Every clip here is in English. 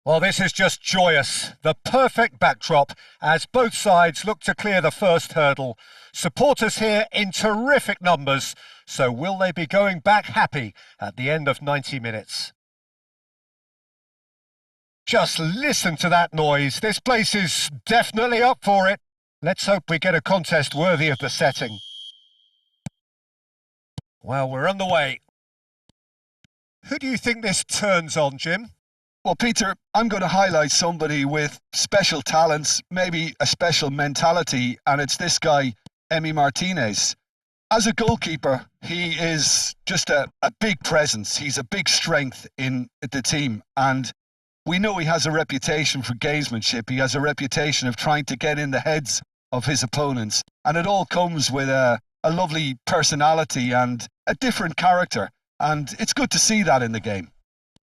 Well, this is just joyous. The perfect backdrop as both sides look to clear the first hurdle. Supporters here in terrific numbers. So will they be going back happy at the end of 90 minutes? Just listen to that noise. This place is definitely up for it. Let's hope we get a contest worthy of the setting. Well, we're on the way. Who do you think this turns on, Jim? Well, Peter, I'm going to highlight somebody with special talents, maybe a special mentality, and it's this guy, Emi Martinez. As a goalkeeper, he is just a big presence. He's a big strength in the team, and we know he has a reputation for gamesmanship. He has a reputation of trying to get in the heads of his opponents, and it all comes with a lovely personality and a different character, and it's good to see that in the game.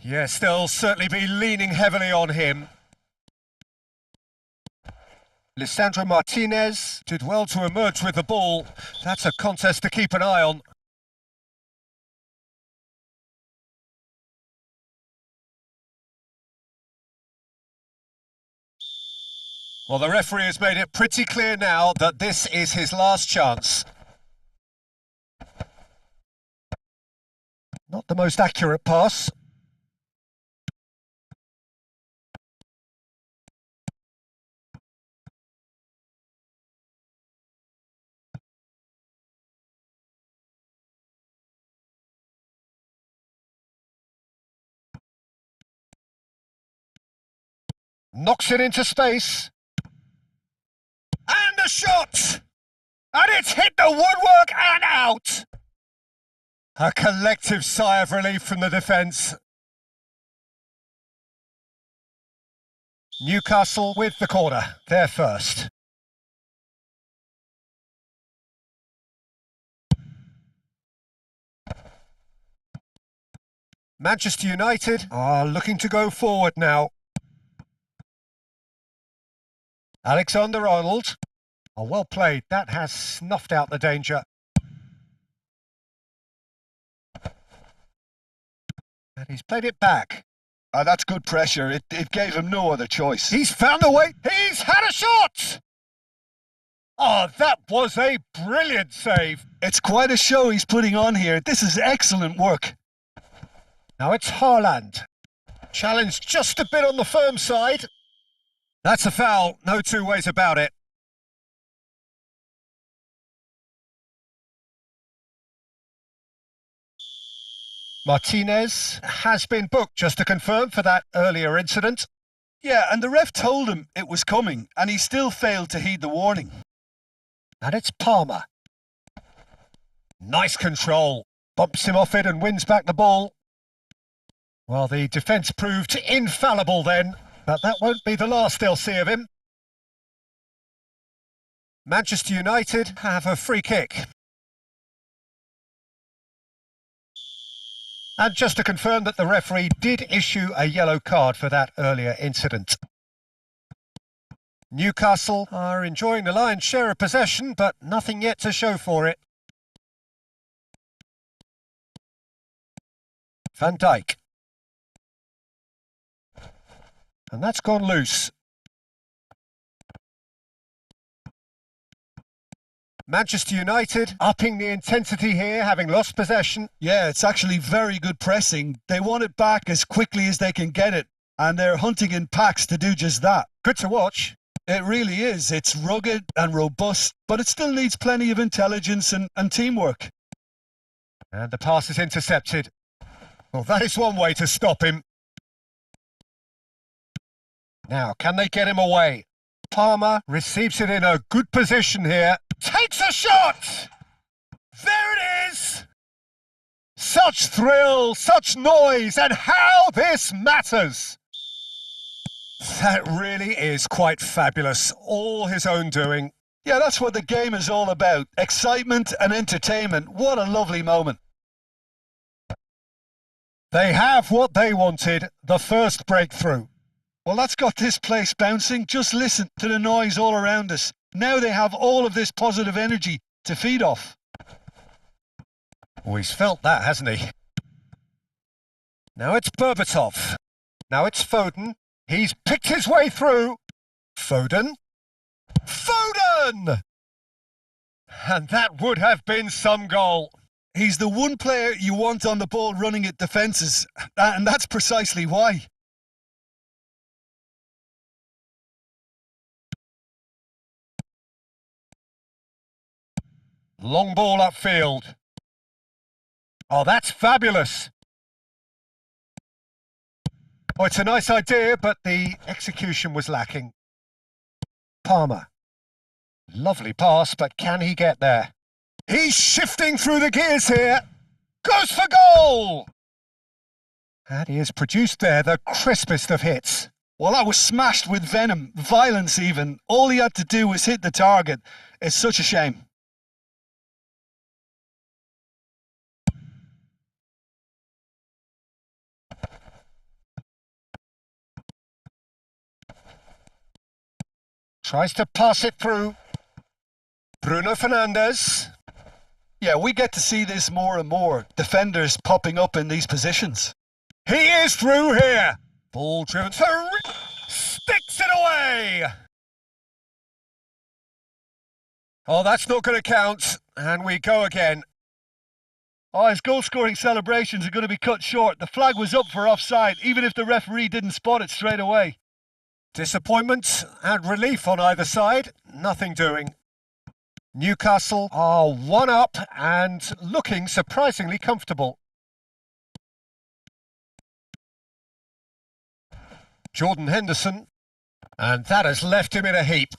Yes, they'll certainly be leaning heavily on him. Lisandro Martinez did well to emerge with the ball. That's a contest to keep an eye on. Well, the referee has made it pretty clear now that this is his last chance. Not the most accurate pass. Knocks it into space. And a shot! And it's hit the woodwork and out! A collective sigh of relief from the defence. Newcastle with the corner. They're first. Manchester United are looking to go forward now. Alexander-Arnold. Oh, well played. That has snuffed out the danger. And he's played it back. That's good pressure. It gave him no other choice. He's found a way. He's had a shot! Oh, that was a brilliant save. It's quite a show he's putting on here. This is excellent work. Now it's Haaland. Challenged just a bit on the firm side. That's a foul, no two ways about it. Martinez has been booked, just to confirm, for that earlier incident. Yeah, and the ref told him it was coming, and he still failed to heed the warning. And it's Palmer. Nice control. Bumps him off it and wins back the ball. Well, the defence proved infallible then, but that won't be the last they'll see of him. Manchester United have a free kick. And just to confirm that the referee did issue a yellow card for that earlier incident. Newcastle are enjoying the lion's share of possession, but nothing yet to show for it. Van Dijk. And that's gone loose. Manchester United upping the intensity here, having lost possession. Yeah, it's actually very good pressing. They want it back as quickly as they can get it, and they're hunting in packs to do just that. Good to watch. It really is. It's rugged and robust, but it still needs plenty of intelligence and teamwork. And the pass is intercepted. Well, that is one way to stop him. Now, can they get him away? Palmer receives it in a good position here. Takes a shot! There it is! Such thrill, such noise, and how this matters! That really is quite fabulous. All his own doing. Yeah, that's what the game is all about. Excitement and entertainment. What a lovely moment. They have what they wanted, the first breakthrough. Well, that's got this place bouncing. Just listen to the noise all around us. Now they have all of this positive energy to feed off. Oh, he's felt that, hasn't he? Now it's Berbatov. Now it's Foden. He's picked his way through. Foden. Foden! And that would have been some goal. He's the one player you want on the ball running at defences, and that's precisely why. Long ball upfield. Oh, that's fabulous. Oh, it's a nice idea, but the execution was lacking. Palmer. Lovely pass, but can he get there? He's shifting through the gears here. Goes for goal! And he has produced there the crispest of hits. Well, that was smashed with venom, violence even. All he had to do was hit the target. It's such a shame. Tries to pass it through. Bruno Fernandes. Yeah, we get to see this more and more. Defenders popping up in these positions. He is through here. Ball driven through. Sticks it away. Oh, that's not going to count. And we go again. Oh, his goal-scoring celebrations are going to be cut short. The flag was up for offside, even if the referee didn't spot it straight away. Disappointment and relief on either side. Nothing doing. Newcastle are 1 up and looking surprisingly comfortable. Jordan Henderson. And that has left him in a heap.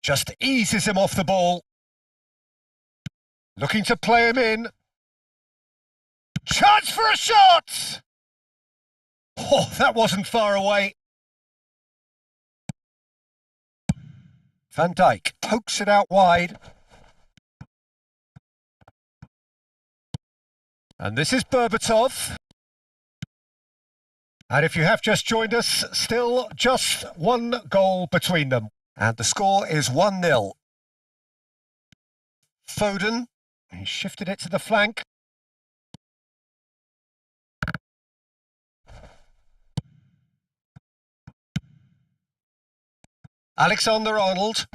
Just eases him off the ball. Looking to play him in. Chance for a shot! Oh, that wasn't far away. Van Dijk pokes it out wide. And this is Berbatov. And if you have just joined us, still just 1 goal between them. And the score is 1-0. Foden, he shifted it to the flank. Alexander-Arnold.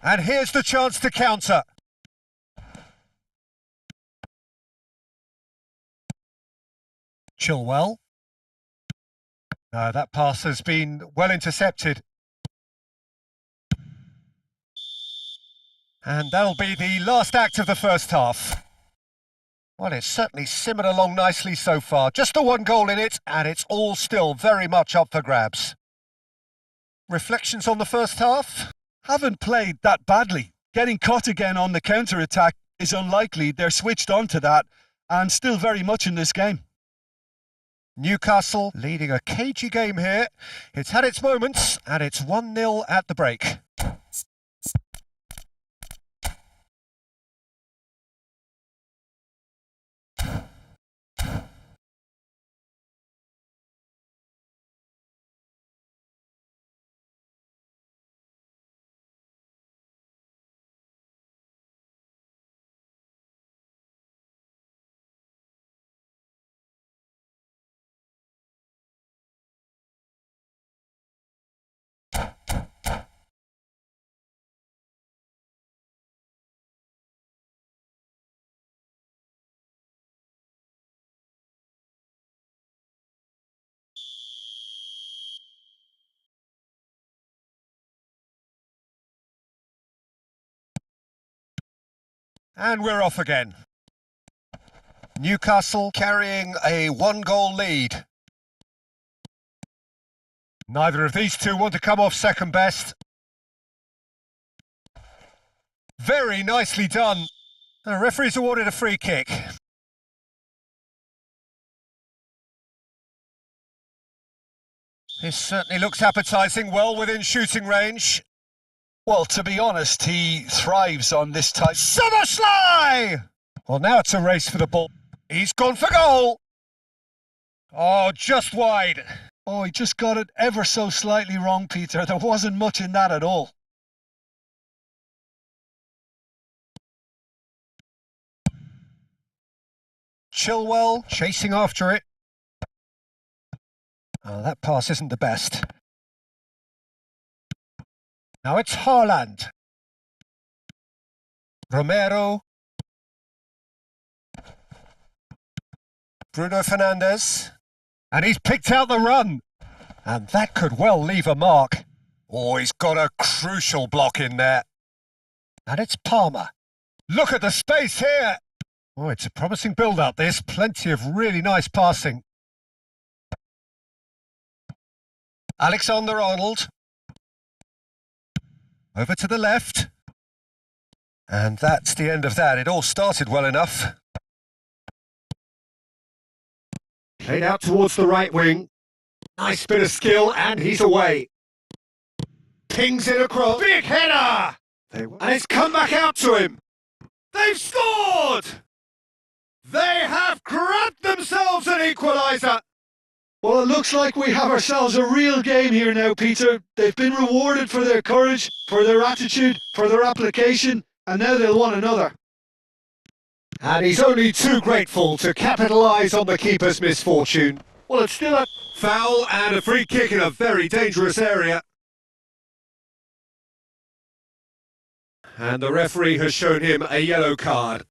And here's the chance to counter. Chilwell. That pass has been well intercepted. And that'll be the last act of the first half. Well, it's certainly simmered along nicely so far. Just the 1 goal in it, and it's all still very much up for grabs. Reflections on the first half? Haven't played that badly. Getting caught again on the counter-attack is unlikely. They're switched on to that and still very much in this game. Newcastle leading a cagey game here. It's had its moments and it's 1-0 at the break. And we're off again. Newcastle carrying a 1-goal lead. Neither of these two want to come off second best. Very nicely done. The referee's awarded a free kick. This certainly looks appetising, well within shooting range. Well, to be honest, he thrives on this type. Szoboszlai! Well, now it's a race for the ball. He's gone for goal. Oh, just wide. Oh, he just got it ever so slightly wrong, Peter. There wasn't much in that at all. Chilwell chasing after it. Oh, that pass isn't the best. Now it's Haaland. Romero. Bruno Fernandes. And he's picked out the run. And that could well leave a mark. Oh, he's got a crucial block in there. And it's Palmer. Look at the space here. Oh, it's a promising build-up. There's plenty of really nice passing. Alexander-Arnold. Over to the left. And that's the end of that. It all started well enough. Played out towards the right wing. Nice bit of skill, and he's away. Pings it across. Big header! And it's come back out to him. They've scored! They have grabbed themselves an equaliser. Well, it looks like we have ourselves a real game here now, Peter. They've been rewarded for their courage, for their attitude, for their application, and now they'll want another. And he's only too grateful to capitalise on the keeper's misfortune. Well, it's still a foul and a free kick in a very dangerous area. And the referee has shown him a yellow card.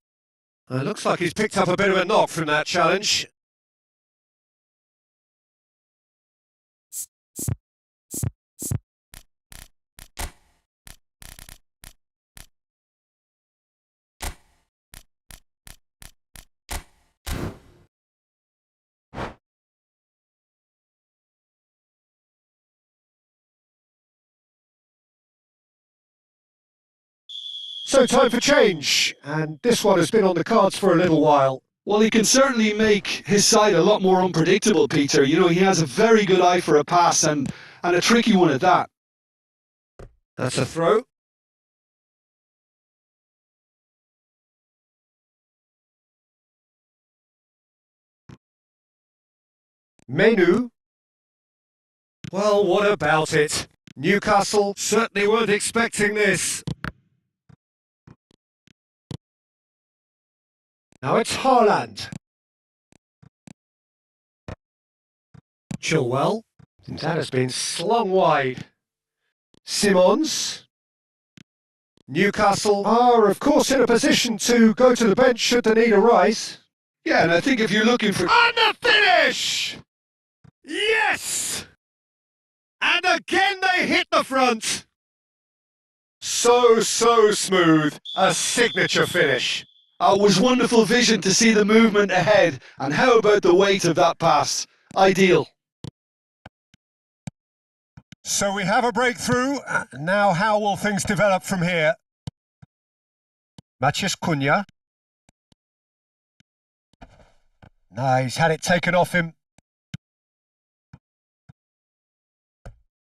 It looks like he's picked up a bit of a knock from that challenge. So time for change, and this one has been on the cards for a little while. Well, he can certainly make his side a lot more unpredictable, Peter. You know, he has a very good eye for a pass and a tricky one at that. That's a throw. Menu. Well, what about it? Newcastle certainly weren't expecting this. Now it's Haaland. Chilwell. That has been slung wide. Simons. Newcastle are, of course, in a position to go to the bench should the need arise. Yeah, and I think if you're looking for... And the finish! Yes! And again they hit the front. So smooth. A signature finish. It was wonderful vision to see the movement ahead. And how about the weight of that pass? Ideal. So we have a breakthrough. Now how will things develop from here? Matheus Cunha. No, he's had it taken off him.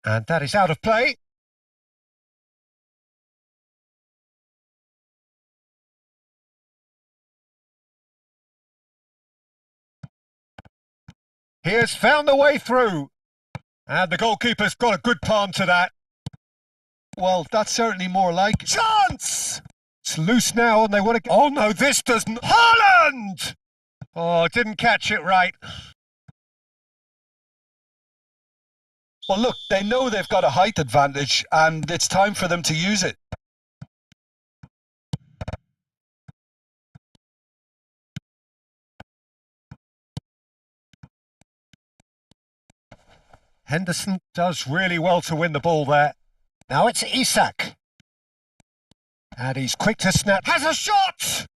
And that is out of play. He has found the way through. And the goalkeeper's got a good palm to that. Well, that's certainly more like... Chance! It's loose now and they want to... Oh no, this doesn't... Haaland! Oh, didn't catch it right. Well, look, they know they've got a height advantage and it's time for them to use it. Henderson does really well to win the ball there. Now it's Isak. And he's quick to snap. Has a shot!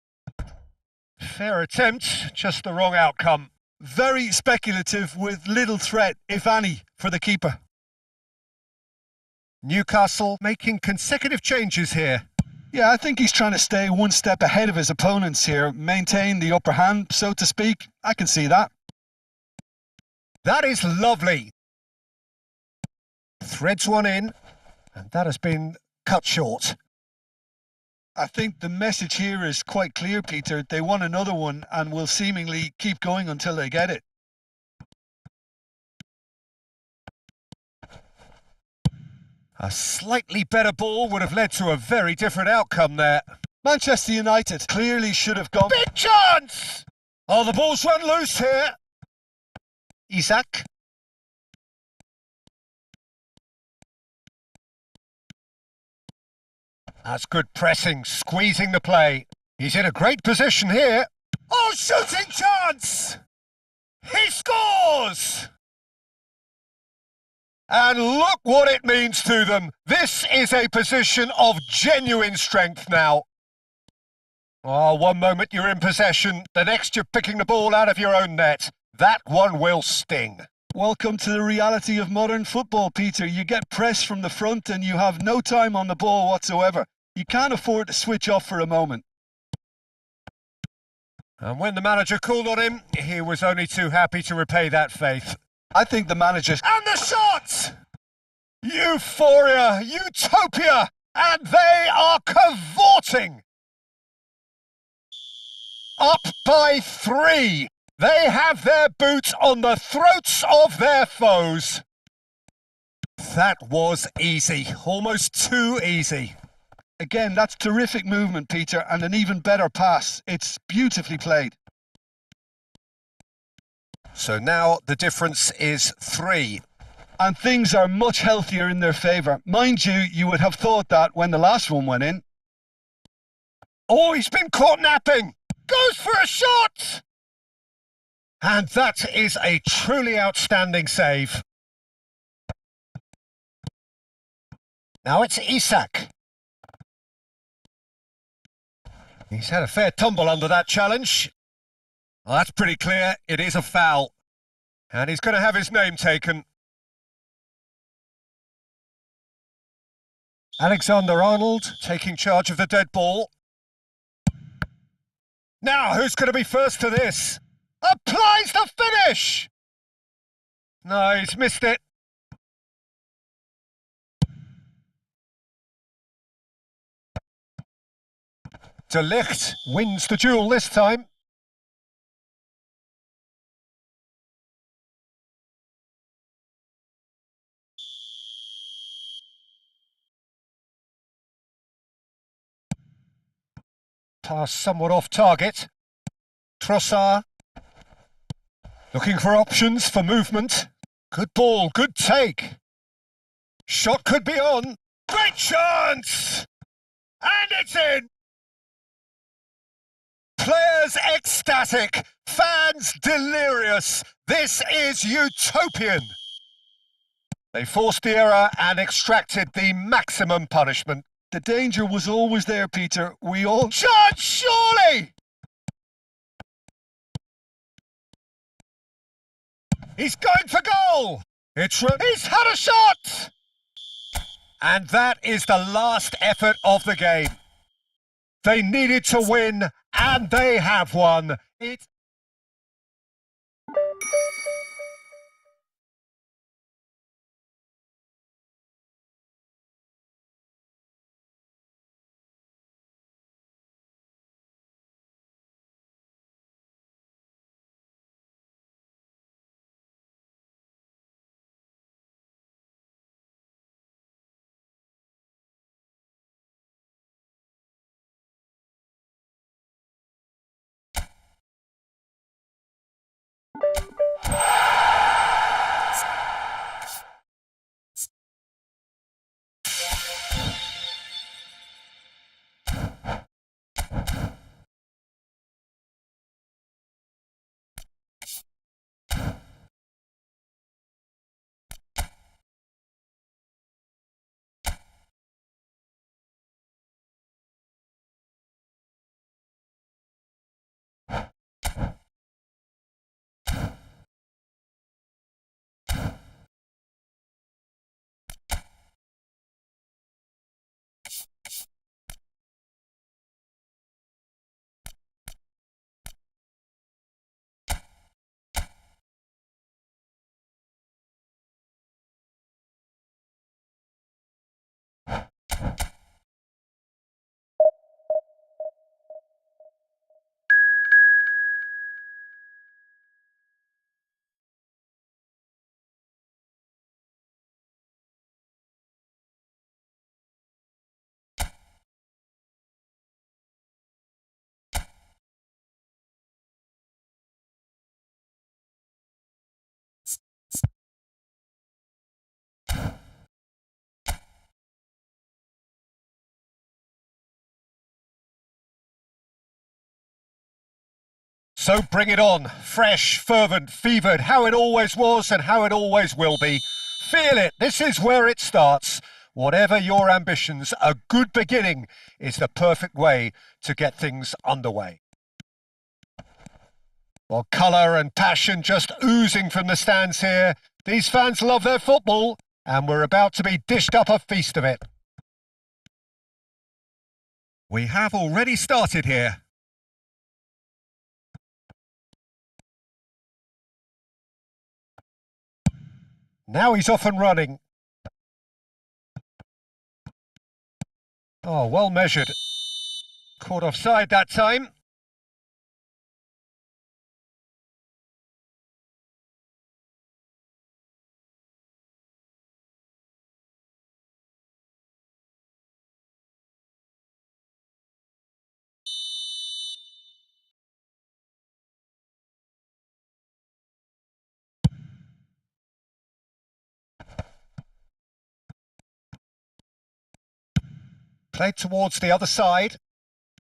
Fair attempt, just the wrong outcome. Very speculative with little threat, if any, for the keeper. Newcastle making consecutive changes here. Yeah, I think he's trying to stay one step ahead of his opponents here, maintain the upper hand, so to speak. I can see that. That is lovely. Threads one in, and that has been cut short. I think the message here is quite clear, Peter. They want another one and will seemingly keep going until they get it. A slightly better ball would have led to a very different outcome there. Manchester United clearly should have gone... Big chance! Oh, the ball's run loose here. Isak. That's good pressing, squeezing the play. He's in a great position here. Oh, shooting chance! He scores! And look what it means to them. This is a position of genuine strength now. Oh, one moment you're in possession, the next you're picking the ball out of your own net. That one will sting. Welcome to the reality of modern football, Peter. You get press from the front and you have no time on the ball whatsoever. You can't afford to switch off for a moment. And when the manager called on him, he was only too happy to repay that faith. I think the manager... And the shot! Euphoria, utopia, and they are cavorting! Up by 3. They have their boots on the throats of their foes. That was easy, almost too easy. Again, that's terrific movement, Peter, and an even better pass. It's beautifully played. So now the difference is 3. And things are much healthier in their favour. Mind you, you would have thought that when the last one went in. Oh, he's been caught napping! Goes for a shot! And that is a truly outstanding save. Now it's Isak. He's had a fair tumble under that challenge. Well, that's pretty clear. It is a foul. And he's going to have his name taken. Alexander-Arnold taking charge of the dead ball. Now, who's going to be first to this? Applies the finish! No, he's missed it. De Ligt wins the duel this time. Pass somewhat off target. Trossard looking for options for movement. Good ball, good take. Shot could be on. Great chance! And it's in! Players ecstatic, fans delirious. This is utopian. They forced the error and extracted the maximum punishment. The danger was always there, Peter. We all... Chance, surely! He's going for goal! He's had a shot! And that is the last effort of the game. They needed to win, and they have won. It's So bring it on. Fresh, fervent, fevered, how it always was and how it always will be. Feel it. This is where it starts. Whatever your ambitions, a good beginning is the perfect way to get things underway. Well, colour and passion just oozing from the stands here. These fans love their football, and we're about to be dished up a feast of it. We have already started here. Now he's off and running. Oh, well measured. Caught offside that time. Played towards the other side.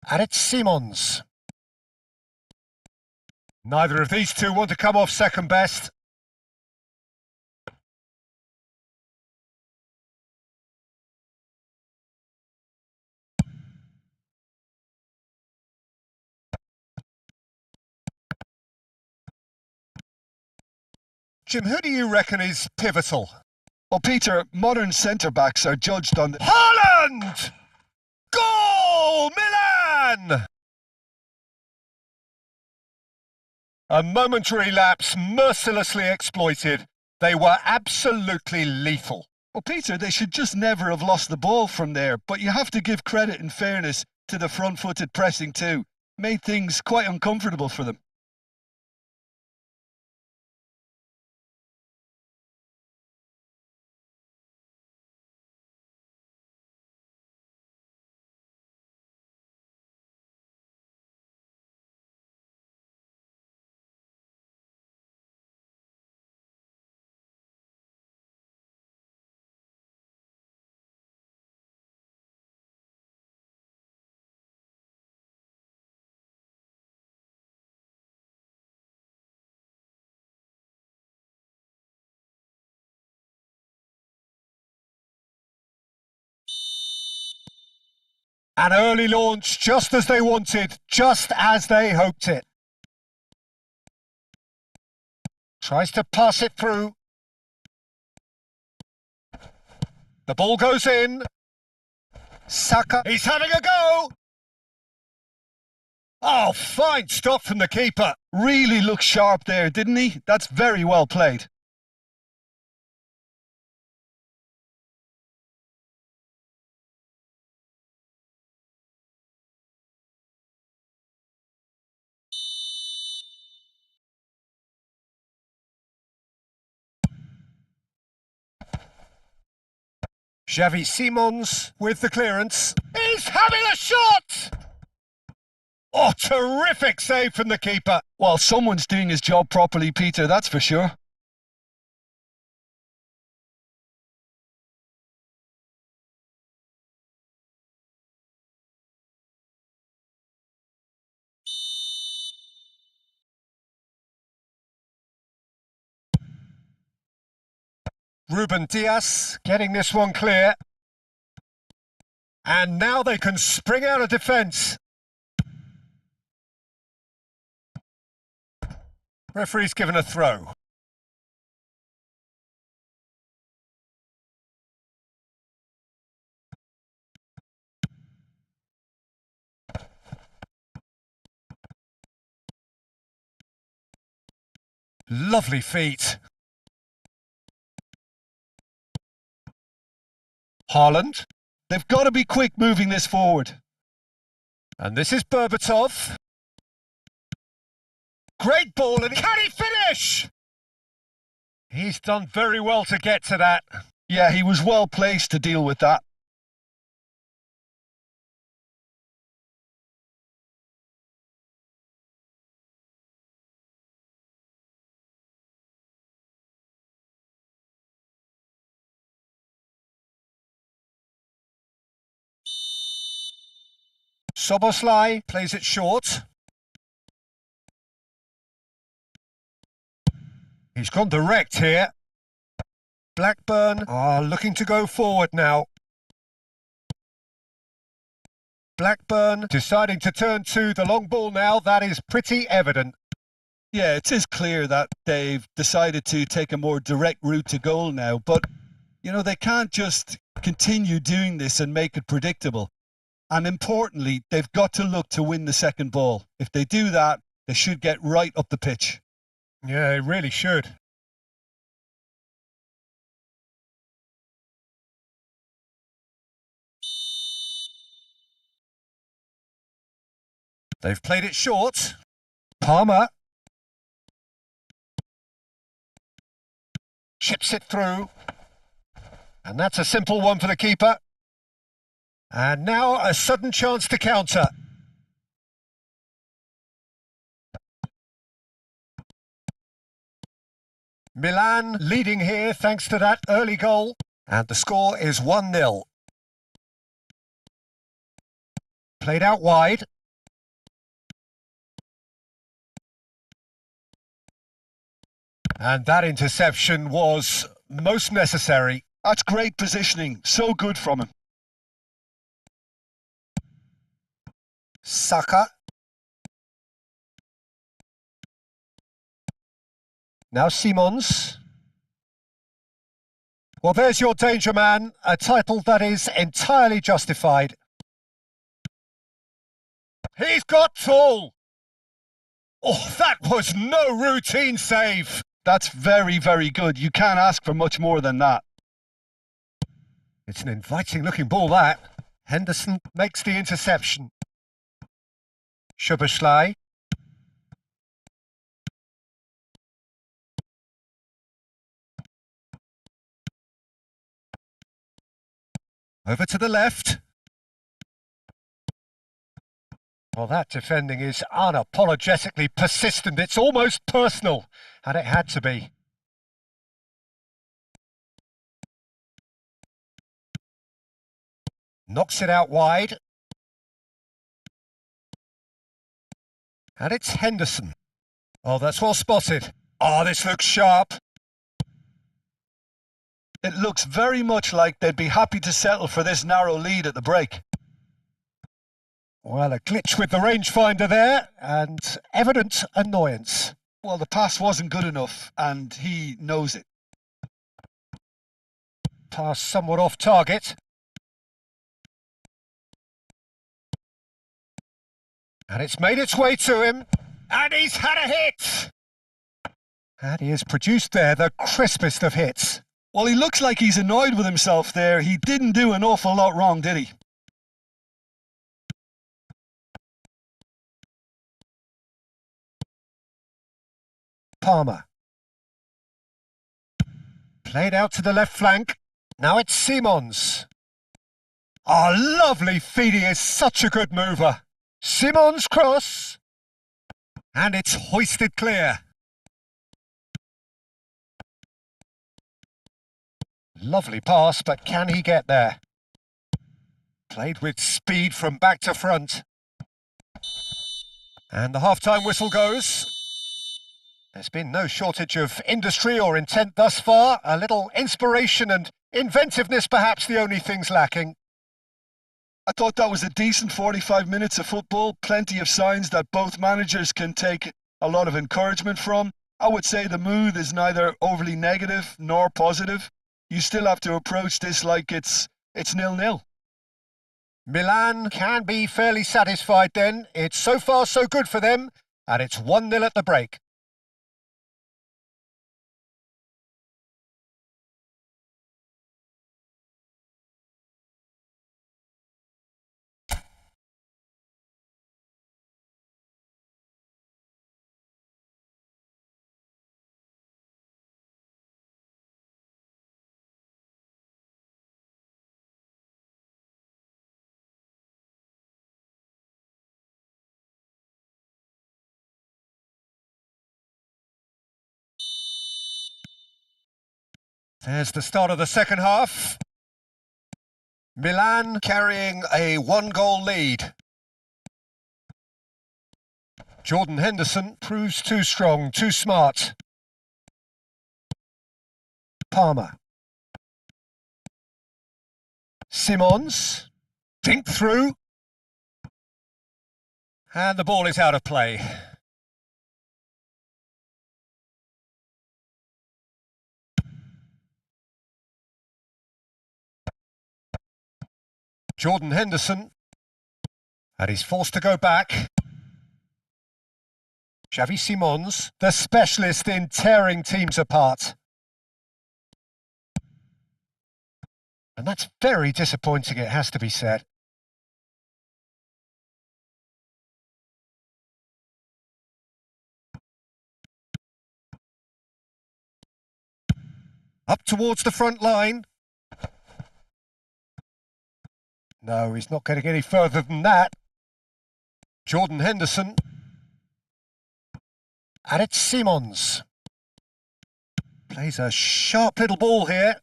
And it's Simons. Neither of these two want to come off second best. Jim, who do you reckon is pivotal? Well, Peter, modern centre-backs are judged on... Haaland! Goal! Milan! A momentary lapse mercilessly exploited. They were absolutely lethal. Well, Peter, they should just never have lost the ball from there, but you have to give credit and fairness to the front-footed pressing too. Made things quite uncomfortable for them. An early launch, just as they wanted, just as they hoped it. Tries to pass it through. The ball goes in. Saka, he's having a go! Oh, fine stop from the keeper. Really looked sharp there, didn't he? That's very well played. Xavi Simons with the clearance. He's having a shot! Oh, terrific save from the keeper. Well, someone's doing his job properly, Peter, that's for sure. Ruben Dias getting this one clear. And now they can spring out of defence. Referee's given a throw. Lovely feet. Haaland. They've got to be quick moving this forward. And this is Berbatov. Great ball, and can he finish? He's done very well to get to that. Yeah, he was well placed to deal with that. Soboslai plays it short. He's gone direct here. Blackburn are looking to go forward now. Blackburn deciding to turn to the long ball now. That is pretty evident. Yeah, it is clear that they've decided to take a more direct route to goal now, but, you know, they can't just continue doing this and make it predictable. And importantly, they've got to look to win the second ball. If they do that, they should get right up the pitch. Yeah, they really should. They've played it short. Palmer chips it through. And that's a simple one for the keeper. And now a sudden chance to counter. Milan leading here thanks to that early goal. And the score is 1-0. Played out wide. And that interception was most necessary. That's great positioning. So good from him. Saka. Now Simons. Well, there's your danger man, a title that is entirely justified. He's got tall. Oh, that was no routine save. That's very, very good. You can't ask for much more than that. It's an inviting looking ball, that. Henderson makes the interception. Szoboszlai. Over to the left. Well, that defending is unapologetically persistent. It's almost personal, and it had to be. Knocks it out wide. And it's Henderson. Oh, that's well spotted. Oh, this looks sharp. It looks very much like they'd be happy to settle for this narrow lead at the break. Well, a glitch with the rangefinder there, and evident annoyance. Well, the pass wasn't good enough, and he knows it. Pass somewhat off target. And it's made its way to him, and he's had a hit! And he has produced there the crispest of hits. Well, he looks like he's annoyed with himself there. He didn't do an awful lot wrong, did he? Palmer. Played out to the left flank. Now it's Simons. Oh, lovely feed. He is such a good mover. Simons cross. And it's hoisted clear. Lovely pass, but can he get there? Played with speed from back to front. And the half-time whistle goes. There's been no shortage of industry or intent thus far. A little inspiration and inventiveness, perhaps the only things lacking. I thought that was a decent 45 minutes of football. Plenty of signs that both managers can take a lot of encouragement from. I would say the mood is neither overly negative nor positive. You still have to approach this like it's 0-0. Milan can be fairly satisfied then. It's so far so good for them, and it's 1-0 at the break. There's the start of the second half. Milan carrying a 1-goal lead. Jordan Henderson proves too strong, too smart. Palmer. Simons. Dink through. And the ball is out of play. Jordan Henderson. And he's forced to go back. Xavi Simons, the specialist in tearing teams apart. And that's very disappointing, it has to be said. Up towards the front line. No, he's not getting any further than that. Jordan Henderson. And it's Simons. Plays a sharp little ball here.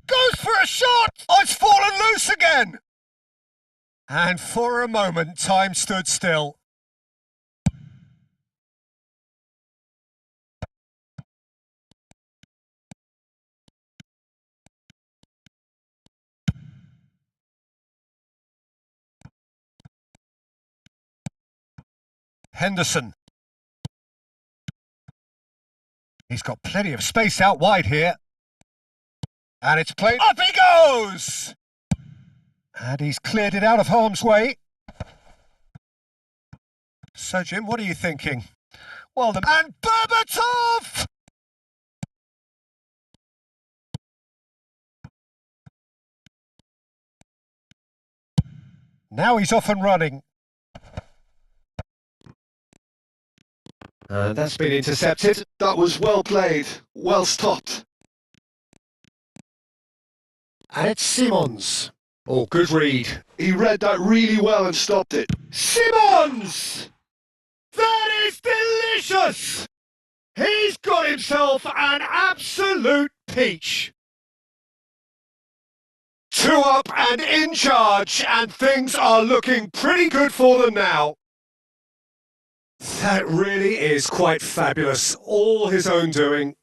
Goes for a shot! Oh, it's fallen loose again! And for a moment, time stood still. Henderson. He's got plenty of space out wide here. And it's played. Up he goes! And he's cleared it out of harm's way. So, Jim, what are you thinking? Well, and Berbatov! Now he's off and running. That's been intercepted. That was well played, well stopped. And it's Simons. Oh, good read. He read that really well and stopped it. Simons! That is delicious! He's got himself an absolute peach. 2 up and in charge, and things are looking pretty good for them now. That really is quite fabulous. All his own doing.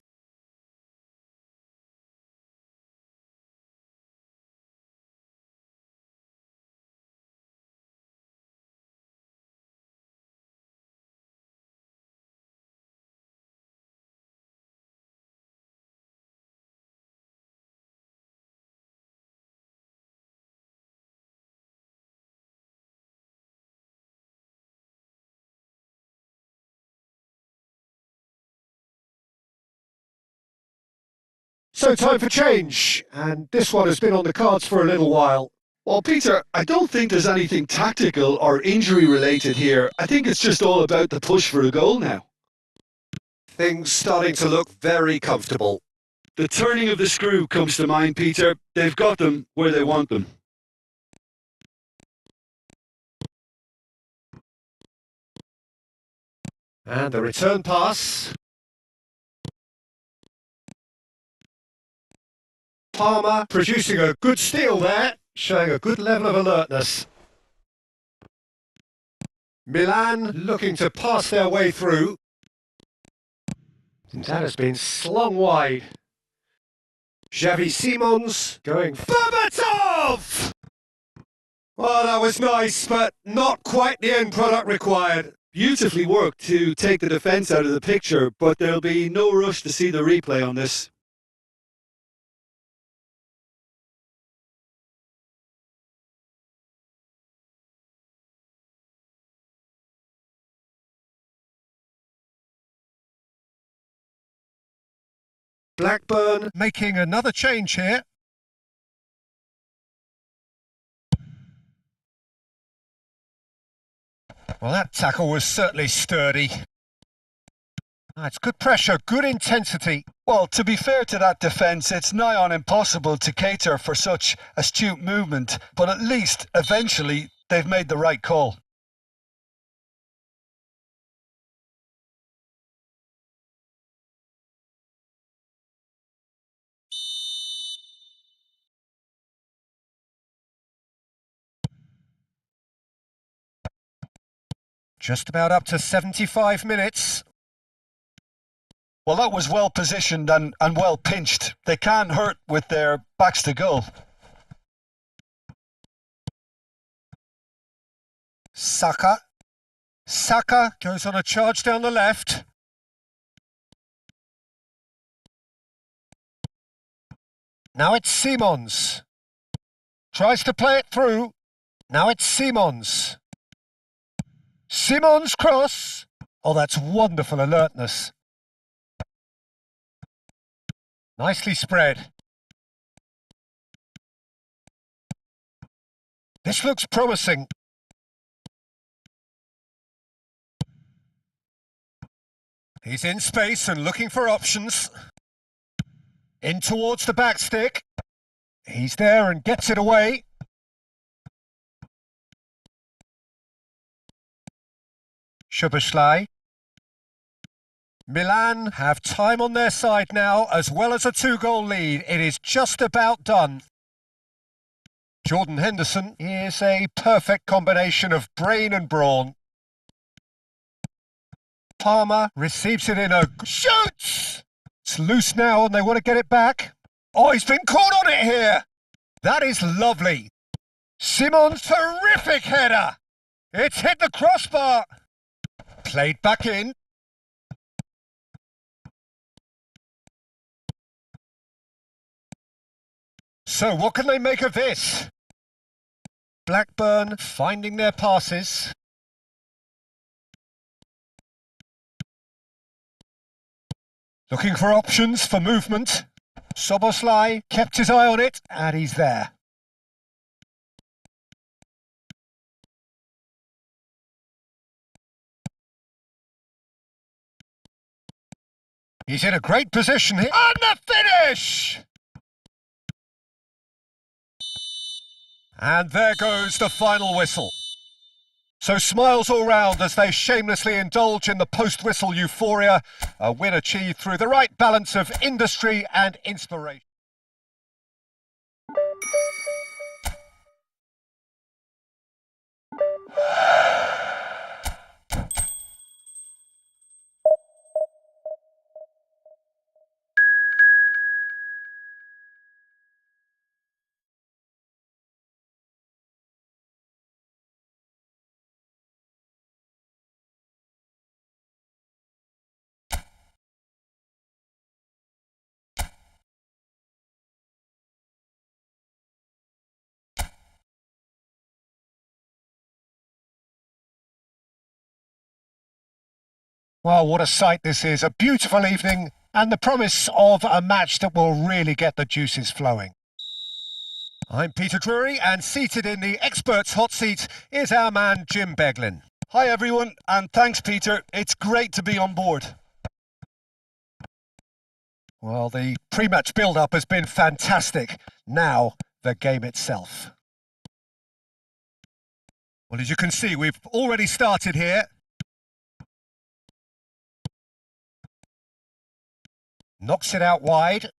So time for change, and this one has been on the cards for a little while. Well, Peter, I don't think there's anything tactical or injury related here. I think it's just all about the push for a goal now. Things starting to look very comfortable. The turning of the screw comes to mind, Peter. They've got them where they want them. And the return pass. Palmer producing a good steal there, showing a good level of alertness. Milan looking to pass their way through. That has been slung wide. Xavi Simons going Berbatov! Well, that was nice, but not quite the end product required. Beautifully worked to take the defence out of the picture, but there'll be no rush to see the replay on this. Blackburn making another change here. Well, that tackle was certainly sturdy. It's good pressure, good intensity. Well, to be fair to that defence, it's nigh on impossible to cater for such astute movement, but at least, eventually, they've made the right call. Just about up to 75 minutes. Well, that was well positioned and well pinched. They can't hurt with their backs to goal. Saka. Saka goes on a charge down the left. Now it's Simons. Tries to play it through. Now it's Simons. Simons cross. Oh, that's wonderful alertness. Nicely spread. This looks promising. He's in space and looking for options. In towards the back stick. He's there and gets it away. Szoboszlai. Milan have time on their side now, as well as a 2-goal lead. It is just about done. Jordan Henderson is a perfect combination of brain and brawn. Palmer receives it in a... shoots! It's loose now and they want to get it back. Oh, he's been caught on it here. That is lovely. Simon's terrific header. It's hit the crossbar. Played back in. So what can they make of this? Blackburn finding their passes. Looking for options for movement. Szoboszlai kept his eye on it and he's there. He's in a great position here. And the finish! And there goes the final whistle. So smiles all round as they shamelessly indulge in the post-whistle euphoria, a win achieved through the right balance of industry and inspiration. Well, what a sight this is. A beautiful evening and the promise of a match that will really get the juices flowing. I'm Peter Drury and seated in the experts' hot seat is our man Jim Beglin. Hi everyone, and thanks Peter. It's great to be on board. Well, the pre-match build-up has been fantastic. Now, the game itself. Well, as you can see, we've already started here. Knocks it out wide.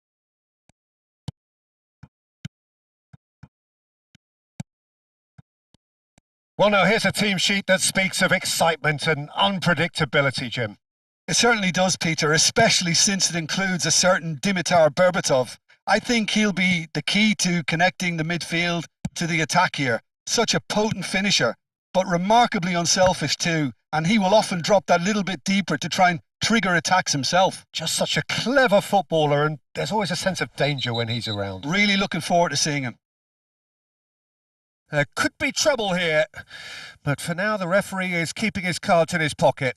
Well, now here's a team sheet that speaks of excitement and unpredictability, Jim. It certainly does, Peter, especially since it includes a certain Dimitar Berbatov. I think he'll be the key to connecting the midfield to the attack here. Such a potent finisher, but remarkably unselfish too, and he will often drop that little bit deeper to try and trigger attacks himself. Just such a clever footballer, and there's always a sense of danger when he's around. Really looking forward to seeing him. There could be trouble here, but for now the referee is keeping his cards in his pocket.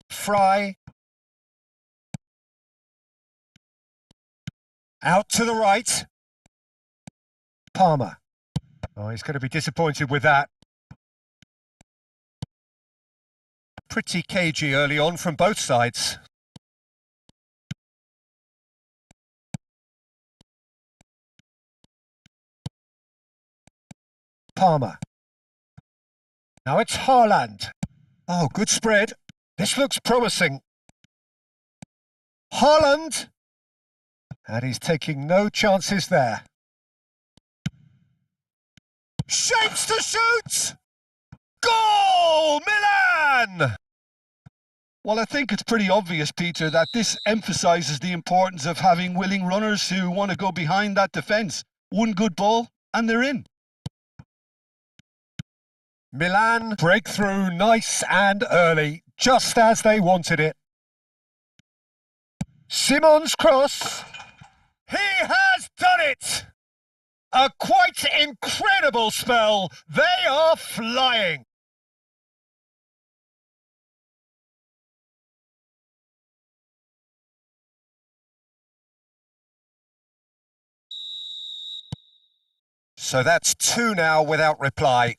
Fry. Out to the right. Palmer. Oh, he's going to be disappointed with that. Pretty cagey early on from both sides. Palmer. Now it's Haaland. Oh, good spread. This looks promising. Haaland. And he's taking no chances there. Shapes to shoot! Goal! Milan! Well, I think it's pretty obvious, Peter, that this emphasises the importance of having willing runners who want to go behind that defence. One good ball and they're in. Milan break through nice and early, just as they wanted it. Simon's cross. He has done it! A quite incredible spell. They are flying. So that's 2 now without reply.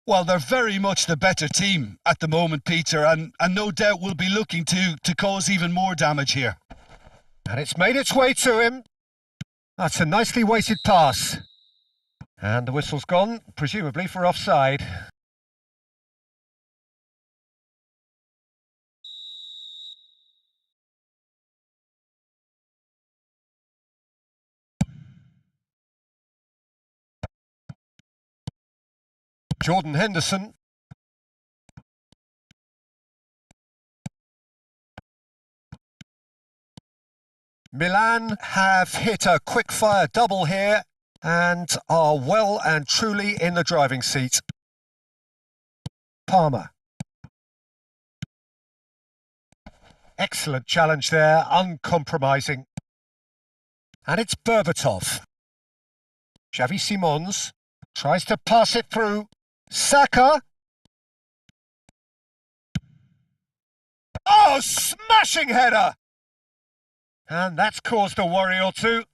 Well, they're very much the better team at the moment, Peter, and no doubt will be looking to cause even more damage here. And it's made its way to him. That's a nicely weighted pass. And the whistle's gone, presumably for offside. Jordan Henderson. Milan have hit a quick-fire double here and are well and truly in the driving seat. Palmer. Excellent challenge there, uncompromising. And it's Berbatov. Xavi Simons tries to pass it through. Saka. Oh, smashing header! And that's caused a worry or two.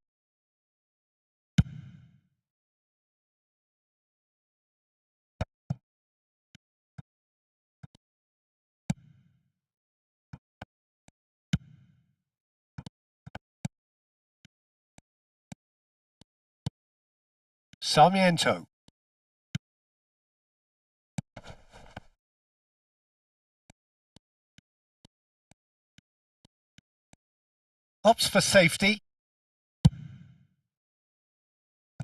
Sarmiento. Opts for safety.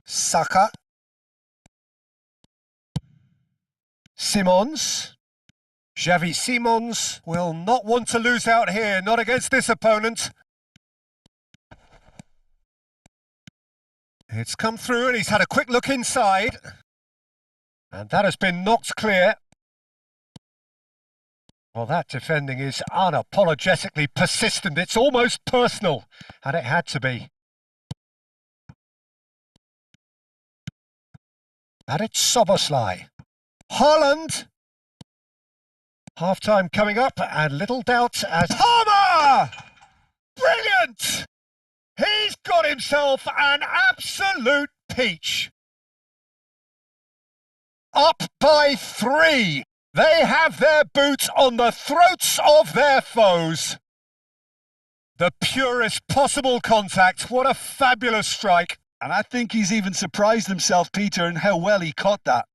Saka. Simons. Xavi Simons will not want to lose out here, not against this opponent. It's come through and he's had a quick look inside. And that has been knocked clear. Well, that defending is unapologetically persistent. It's almost personal, and it had to be. And it's Soboslai. Holland. Half-time coming up, and little doubt as... Palmer! Brilliant! He's got himself an absolute peach. Up by 3. They have their boots on the throats of their foes. The purest possible contact. What a fabulous strike. And I think he's even surprised himself, Peter, in how well he caught that.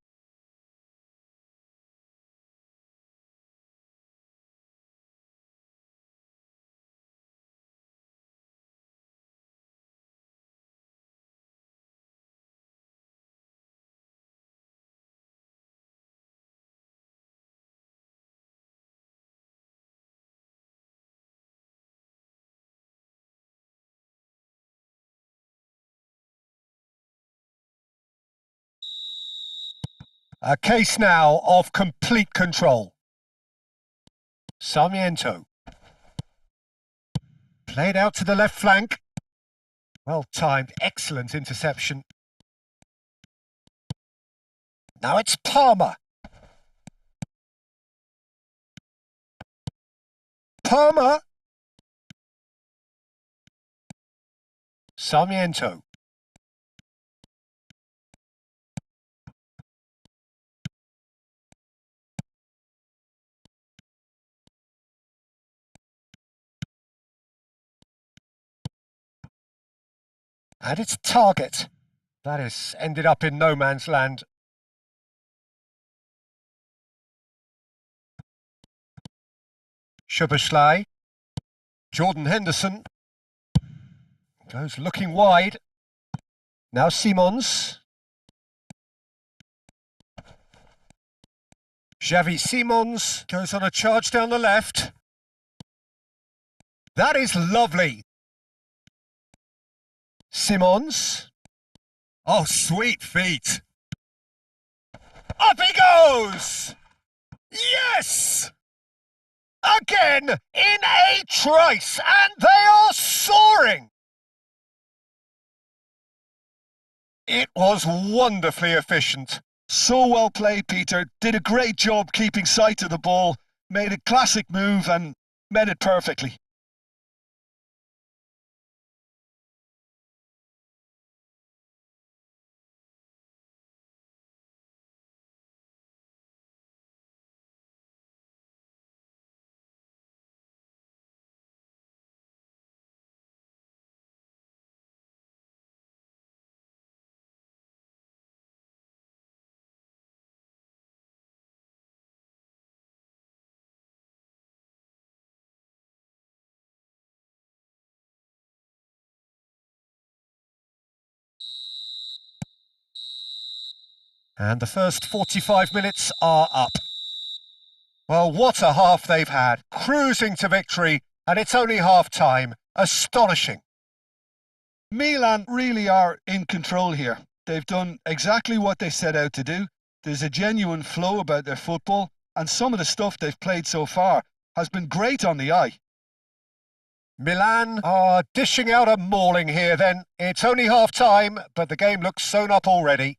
A case now of complete control. Sarmiento. Played out to the left flank. Well timed, excellent interception. Now it's Palmer. Palmer. Sarmiento. And it's Target. That has ended up in no man's land. Szoboszlai. Jordan Henderson. Goes looking wide. Now Simons. Xavi Simons goes on a charge down the left. That is lovely. Simons. Oh, sweet feet. Up he goes! Yes! Again in a trice, and they are soaring! It was wonderfully efficient. So well played, Peter. Did a great job keeping sight of the ball, made a classic move and met it perfectly. And the first 45 minutes are up. Well, what a half they've had. Cruising to victory, and it's only half-time. Astonishing. Milan really are in control here. They've done exactly what they set out to do. There's a genuine flow about their football, and some of the stuff they've played so far has been great on the eye. Milan are dishing out a mauling here then. It's only half-time, but the game looks sewn up already.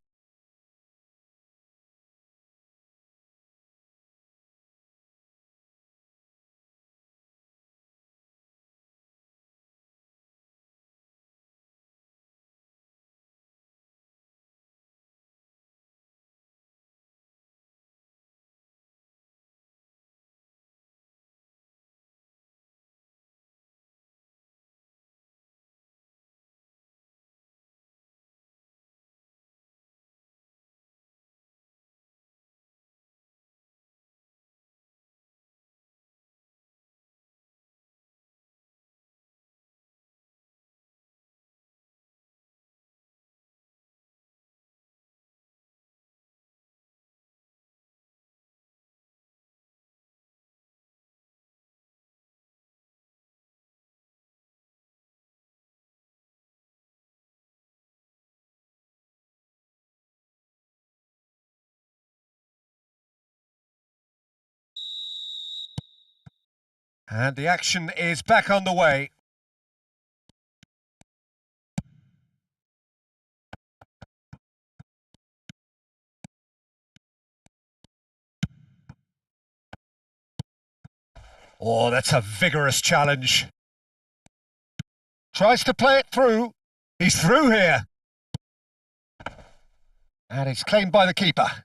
And the action is back on the way. Oh, that's a vigorous challenge. Tries to play it through. He's through here. And it's claimed by the keeper.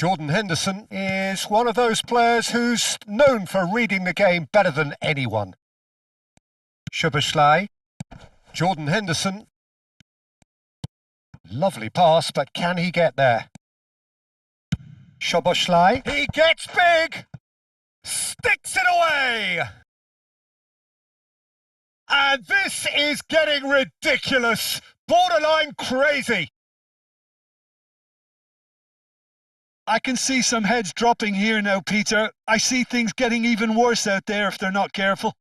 Jordan Henderson is one of those players who's known for reading the game better than anyone. Szoboszlai. Jordan Henderson. Lovely pass, but can he get there? Szoboszlai. He gets big! Sticks it away! And this is getting ridiculous! Borderline crazy! I can see some heads dropping here now, Peter. I see things getting even worse out there if they're not careful.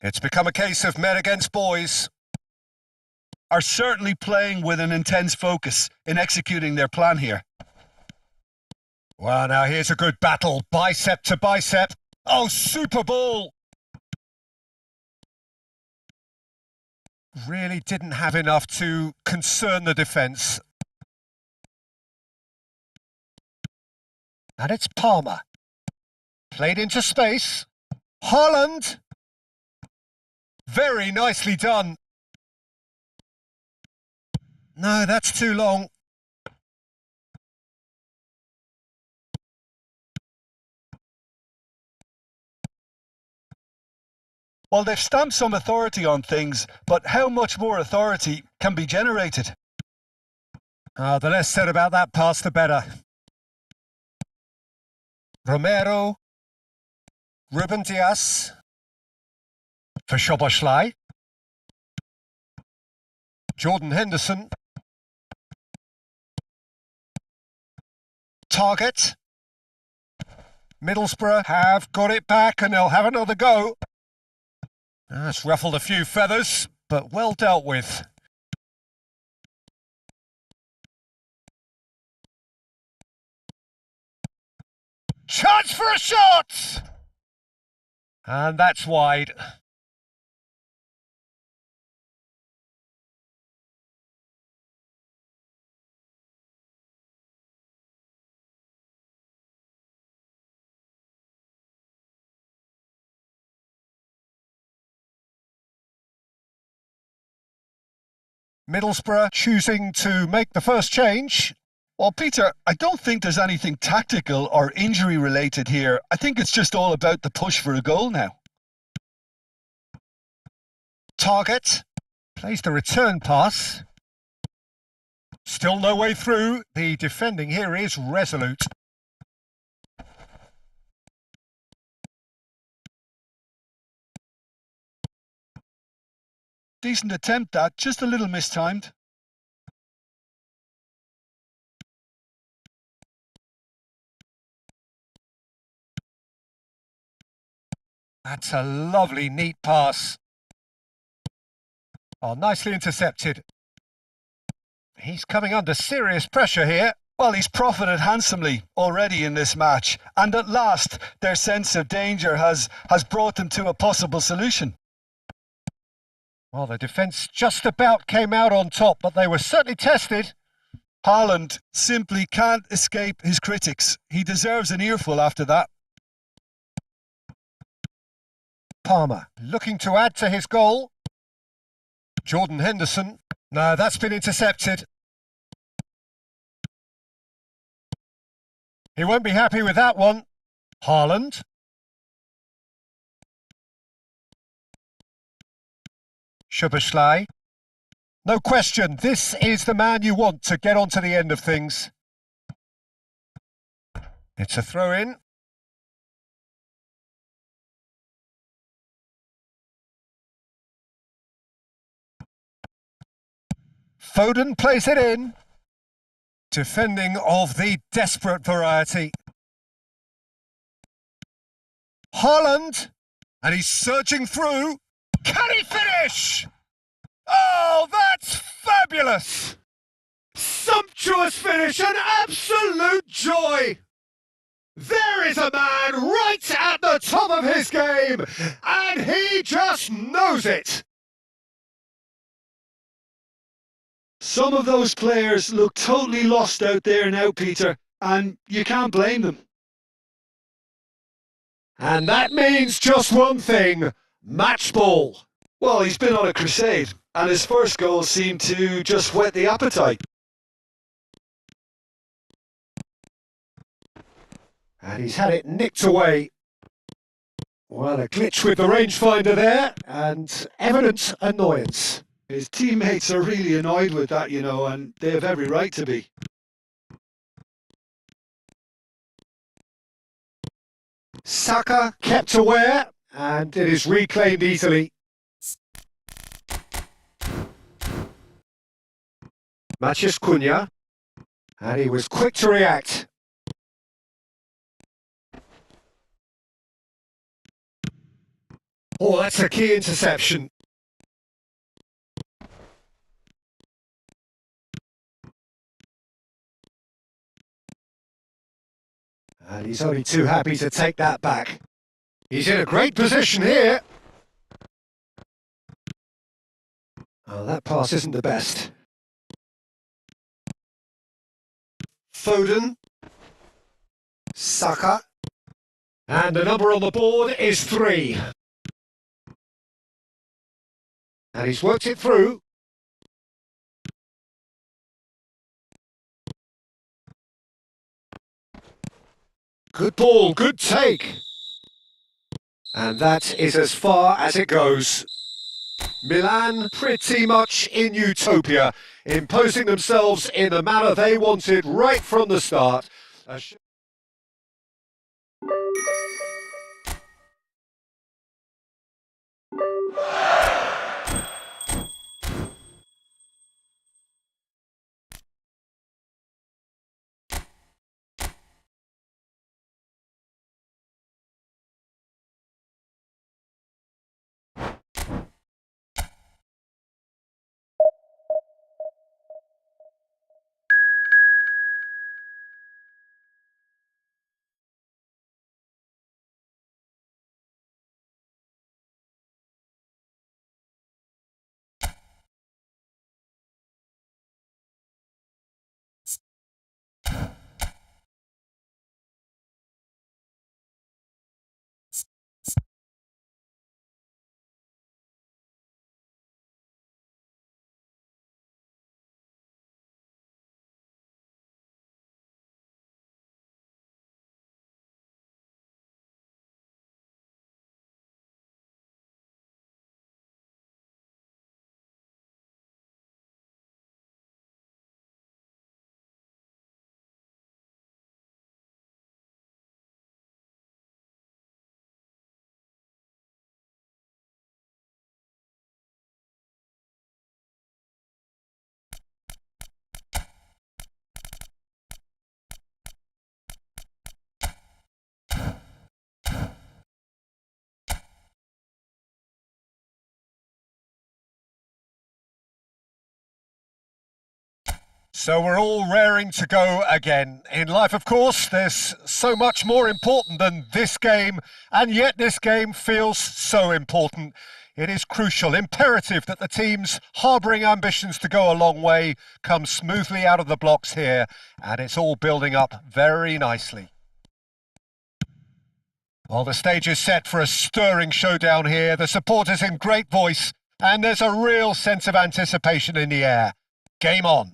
It's become a case of men against boys. Are certainly playing with an intense focus in executing their plan here. Well, now here's a good battle, bicep to bicep. Oh, super ball! Really didn't have enough to concern the defence. And it's Palmer. Played into space. Holland! Very nicely done. No, that's too long. Well, they've stamped some authority on things, but how much more authority can be generated? The less said about that pass, the better. Romero. Ruben Diaz. For Szoboszlai. Jordan Henderson. Target. Middlesbrough have got it back and they'll have another go. That's ruffled a few feathers, but well dealt with. Chance for a shot! And that's wide. Middlesbrough choosing to make the first change. Well, Peter, I don't think there's anything tactical or injury related here. I think it's just all about the push for a goal now. Target. Plays the return pass. Still no way through. The defending here is resolute. Decent attempt, that. Just a little mistimed. That's a lovely, neat pass. Oh, nicely intercepted. He's coming under serious pressure here. Well, he's profited handsomely already in this match. And at last, their sense of danger has brought them to a possible solution. Well, the defence just about came out on top, but they were certainly tested. Haaland simply can't escape his critics. He deserves an earful after that. Palmer looking to add to his goal. Jordan Henderson. No, that's been intercepted. He won't be happy with that one. Haaland. Szoboszlai. No question, this is the man you want to get on to the end of things. It's a throw-in. Foden plays it in. Defending of the desperate variety. Haaland. And he's surging through. Can he finish? Oh, that's fabulous! Sumptuous finish, an absolute joy! There is a man right at the top of his game, and he just knows it! Some of those players look totally lost out there now, Peter, and you can't blame them. And that means just one thing, match ball. Well, he's been on a crusade, and his first goal seemed to just whet the appetite. And he's had it nicked away. Well, a glitch with the rangefinder there, and evident annoyance. His teammates are really annoyed with that, you know, and they have every right to be. Saka kept aware, and it is reclaimed easily. Maciej Cunha, and he was quick to react. Oh, that's a key interception. And he's only too happy to take that back. He's in a great position here. Oh, that pass isn't the best. Foden. Saka. And the number on the board is 3. And he's worked it through. Good ball, good take. And that is as far as it goes. Milan pretty much in utopia, imposing themselves in the manner they wanted right from the start. So we're all raring to go again. In life, of course, there's so much more important than this game, and yet this game feels so important. It is crucial, imperative that the teams harbouring ambitions to go a long way come smoothly out of the blocks here, and it's all building up very nicely. Well, the stage is set for a stirring showdown here. The supporters in great voice, and there's a real sense of anticipation in the air. Game on.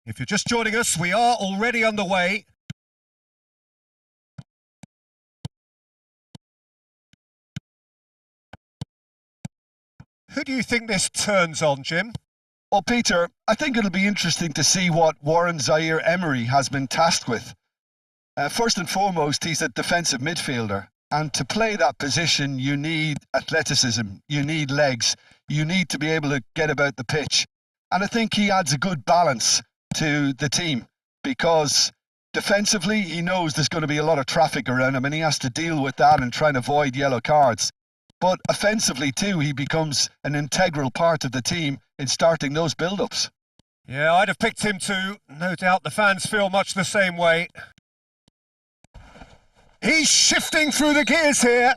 If you're just joining us, we are already underway. Who do you think this turns on, Jim? Well, Peter, I think it'll be interesting to see what Warren Zaire-Emery has been tasked with. First and foremost, he's a defensive midfielder. And to play that position, you need athleticism, you need legs, you need to be able to get about the pitch. And I think he adds a good balance to the team because defensively, he knows there's going to be a lot of traffic around him and he has to deal with that and try and avoid yellow cards. But offensively too, he becomes an integral part of the team in starting those build-ups. Yeah, I'd have picked him too. No doubt the fans feel much the same way. He's shifting through the gears here.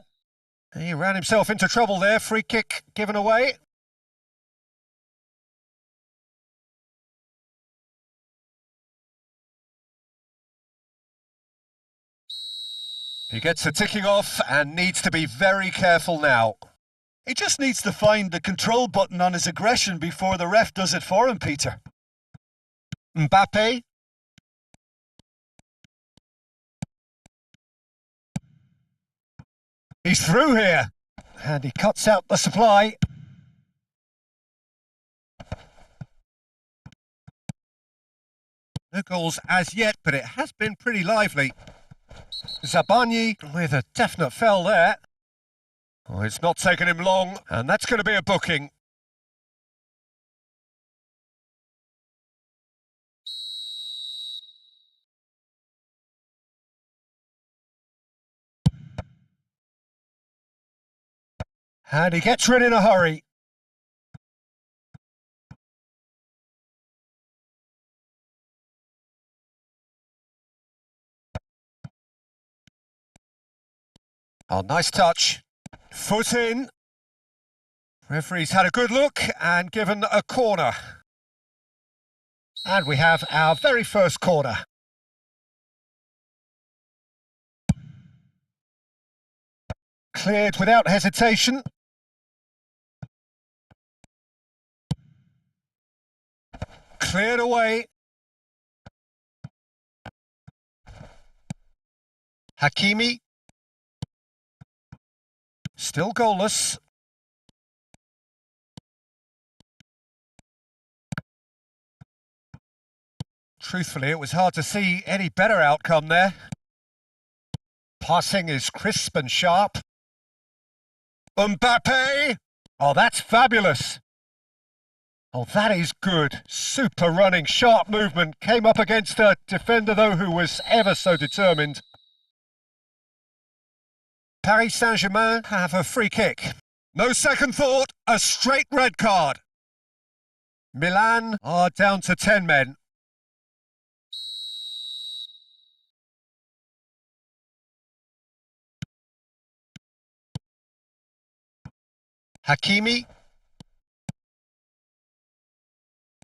He ran himself into trouble there. Free kick given away. He gets the ticking off and needs to be very careful now. He just needs to find the control button on his aggression before the ref does it for him, Peter. Mbappe. He's through here. And he cuts out the supply. No goals as yet, but it has been pretty lively. Zabani with a definite foul there. Oh, it's not taken him long, and that's going to be a booking. And he gets rid in a hurry. Oh, nice touch. Foot in. Referee's had a good look and given a corner. And we have our very first corner. Cleared without hesitation. Cleared away. Hakimi. Still goalless. Truthfully, it was hard to see any better outcome there. Passing is crisp and sharp. Mbappe! Oh, that's fabulous. Oh, that is good. Super running, sharp movement. Came up against a defender, though, who was ever so determined. Paris Saint-Germain have a free kick. No second thought, a straight red card. Milan are down to 10 men. Hakimi.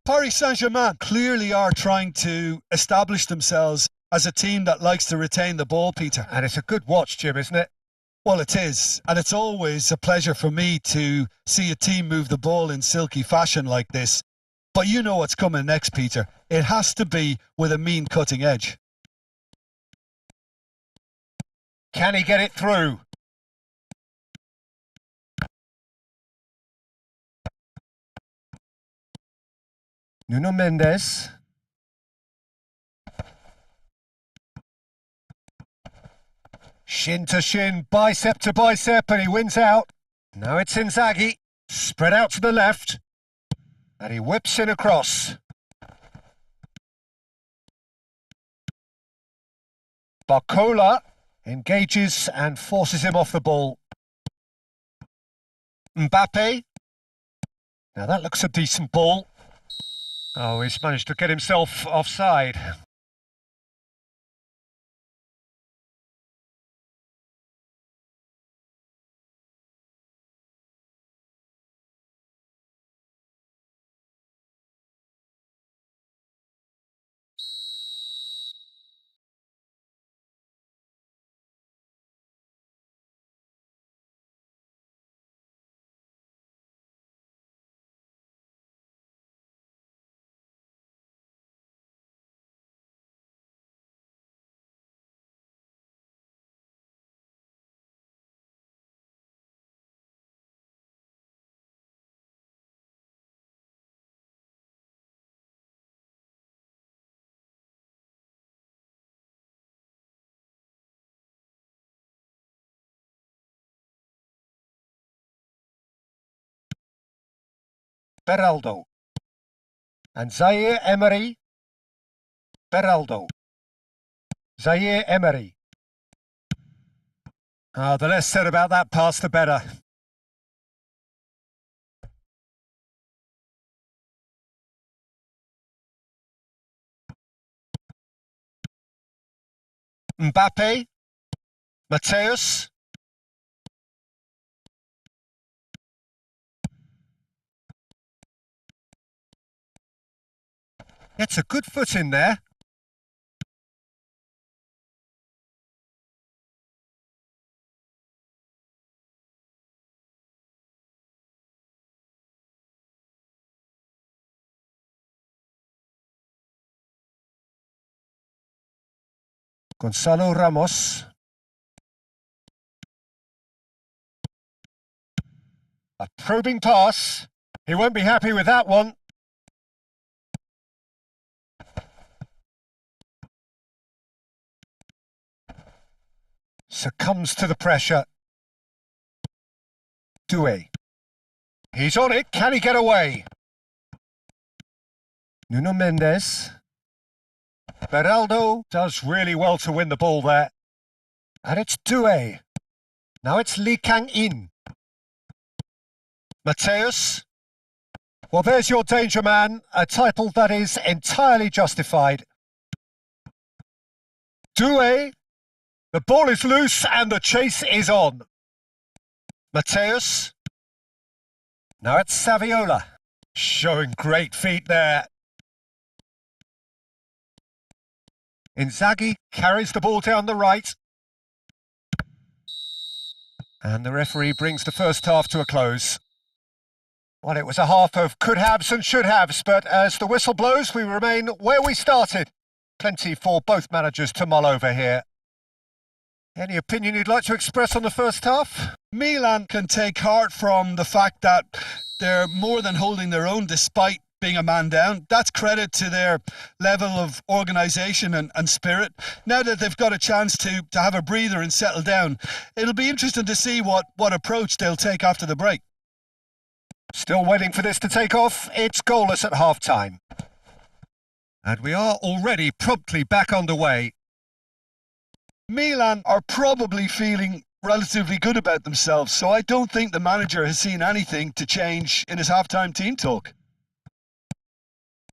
Paris Saint-Germain clearly are trying to establish themselves as a team that likes to retain the ball, Peter. And it's a good watch, Jim, isn't it? Well, it is. And it's always a pleasure for me to see a team move the ball in silky fashion like this. But you know what's coming next, Peter. It has to be with a mean cutting edge. Can he get it through? Nuno Mendes. Shin to shin, bicep to bicep, and he wins out. Now it's Inzaghi, spread out to the left, and he whips in across. Barcola engages and forces him off the ball. Mbappe. Now that looks a decent ball. Oh, he's managed to get himself offside. Beraldo. And Zaire Emery. Beraldo. Zaire Emery. Oh, the less said about that pass, the better. Mbappe. Mateus. Gets a good foot in there. Gonzalo Ramos. A probing pass. He won't be happy with that one. Succumbs to the pressure. Doué. He's on it. Can he get away? Nuno Mendes. Beraldo does really well to win the ball there. And it's Doué. Now it's Lee Kang-in. Mateus. Well, there's your danger man, a title that is entirely justified. Doué. The ball is loose and the chase is on. Mateus. Now it's Saviola. Showing great feet there. Inzaghi carries the ball down the right. And the referee brings the first half to a close. Well, it was a half of could-haves and should-haves, but as the whistle blows, we remain where we started. Plenty for both managers to mull over here. Any opinion you'd like to express on the first half? Milan can take heart from the fact that they're more than holding their own despite being a man down. That's credit to their level of organisation and spirit. Now that they've got a chance to have a breather and settle down, it'll be interesting to see what approach they'll take after the break. Still waiting for this to take off. It's goalless at half-time. And we are already promptly back underway. Milan are probably feeling relatively good about themselves, so I don't think the manager has seen anything to change in his half-time team talk.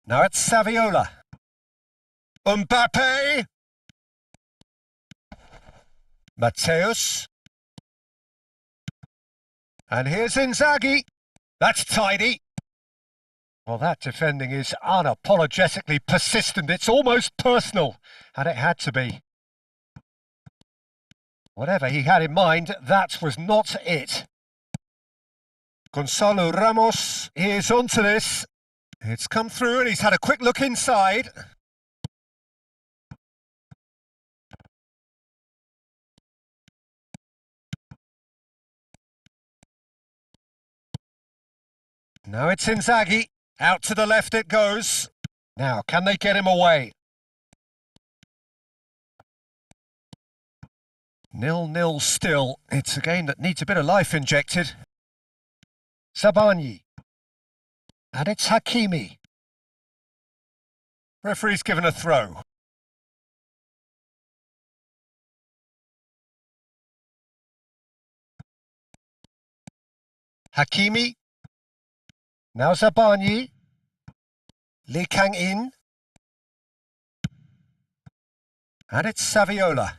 Now it's Saviola. Mbappe. Matteus. And here's Inzaghi. That's tidy. Well, that defending is unapologetically persistent. It's almost personal, and it had to be. Whatever he had in mind, that was not it. Gonzalo Ramos is onto this. It's come through and he's had a quick look inside. Now it's Inzaghi. Out to the left it goes. Now, can they get him away? 0-0 still. It's a game that needs a bit of life injected. Zabani. And it's Hakimi. Referee's given a throw. Hakimi. Now Zabani. Lee Kang-in. And it's Saviola.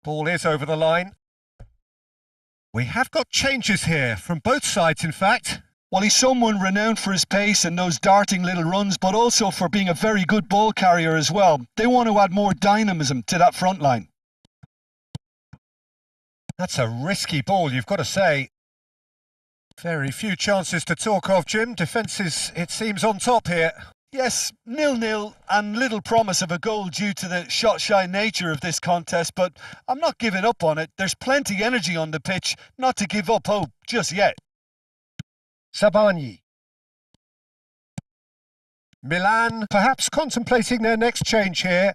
Ball is over the line. We have got changes here, from both sides in fact. Well, he's someone renowned for his pace and those darting little runs, but also for being a very good ball carrier as well. They want to add more dynamism to that front line. That's a risky ball, you've got to say. Very few chances to talk of, Jim. Defence is, it seems, on top here. Yes, 0-0 and little promise of a goal due to the shot-shy nature of this contest, but I'm not giving up on it. There's plenty energy on the pitch, not to give up hope just yet. Zabani. Milan perhaps contemplating their next change here.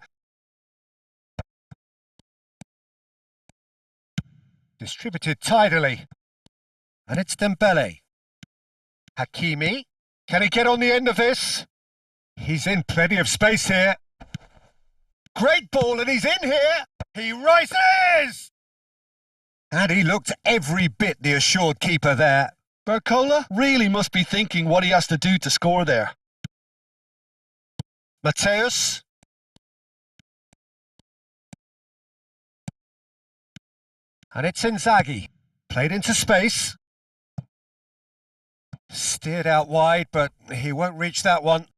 Distributed tidily. And it's Dembele. Hakimi. Can he get on the end of this? He's in plenty of space here. Great ball, and he's in here. He rises! And he looked every bit the assured keeper there. Barcola really must be thinking what he has to do to score there. Matteus. And it's Inzaghi. Played into space. Steered out wide, but he won't reach that one.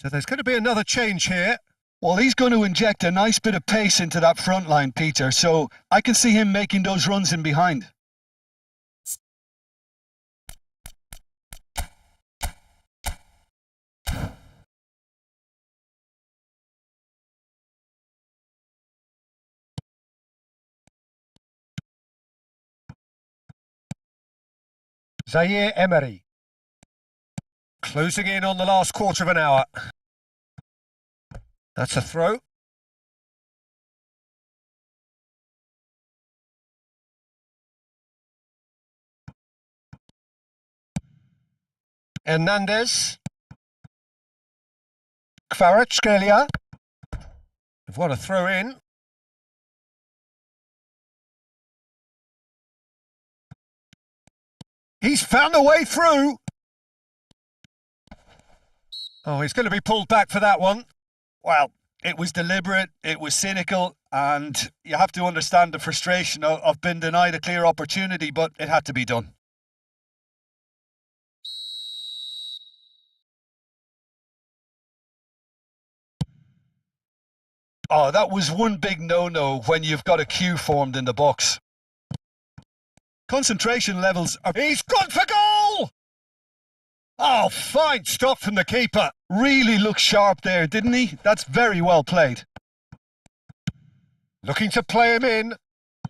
So there's going to be another change here. Well, he's going to inject a nice bit of pace into that front line, Peter, so I can see him making those runs in behind. Zaire Emery. Closing in on the last quarter of an hour. That's a throw. Hernandez. Kvaratskhelia. What a throw in. He's found a way through. Oh, he's going to be pulled back for that one. Well, it was deliberate, it was cynical, and you have to understand the frustration of being denied a clear opportunity, but it had to be done. Oh, that was one big no-no when you've got a queue formed in the box. Concentration levels are... He's gone for goal! Oh, fine stop from the keeper. Really looked sharp there, didn't he? That's very well played. Looking to play him in.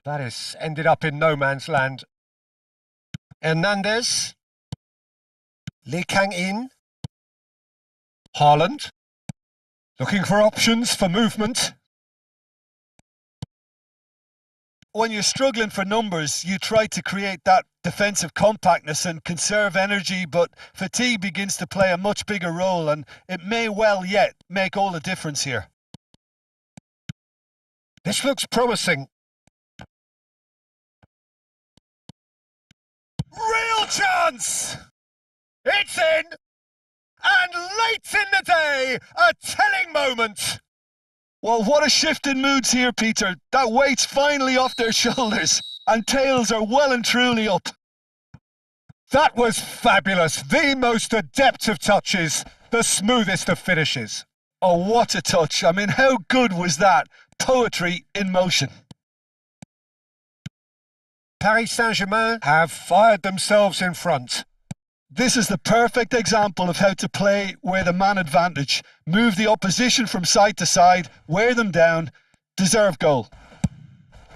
That has ended up in no man's land. Hernandez. Lee Kang-in. Haaland. Looking for options for movement. When you're struggling for numbers, you try to create that defensive compactness and conserve energy, but fatigue begins to play a much bigger role, and it may well yet make all the difference here. This looks promising. Real chance! It's in! And late in the day, a telling moment. Well, what a shift in moods here, Peter. That weight's finally off their shoulders, and tails are well and truly up. That was fabulous. The most adept of touches, the smoothest of finishes. Oh, what a touch. I mean, how good was that? Poetry in motion. Paris Saint-Germain have fired themselves in front. This is the perfect example of how to play with a man advantage. Move the opposition from side to side, wear them down, deserve goal.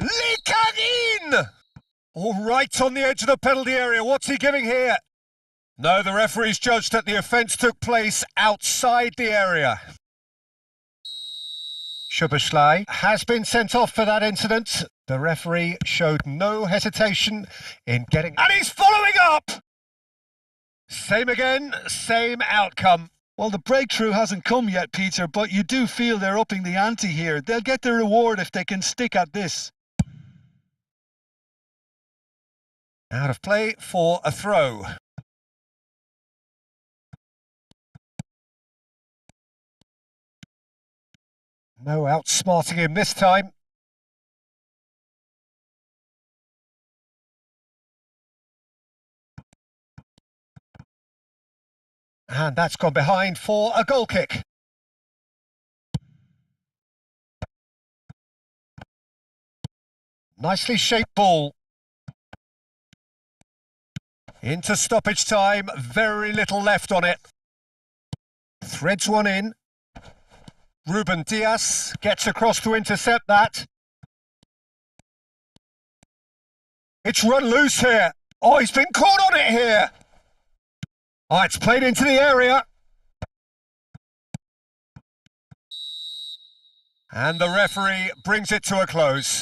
Lee Kang-in! All right on the edge of the penalty area. What's he giving here? No, the referee's judged that the offence took place outside the area. Szoboszlai has been sent off for that incident. The referee showed no hesitation in getting... And he's following up! Same again, same outcome. Well, the breakthrough hasn't come yet, Peter, but you do feel they're upping the ante here. They'll get their reward if they can stick at this. Out of play for a throw. No outsmarting him this time. And that's gone behind for a goal kick. Nicely shaped ball. Into stoppage time, very little left on it. Threads one in. Ruben Dias gets across to intercept that. It's run loose here. Oh, he's been caught on it here. Oh, it's played into the area. And the referee brings it to a close.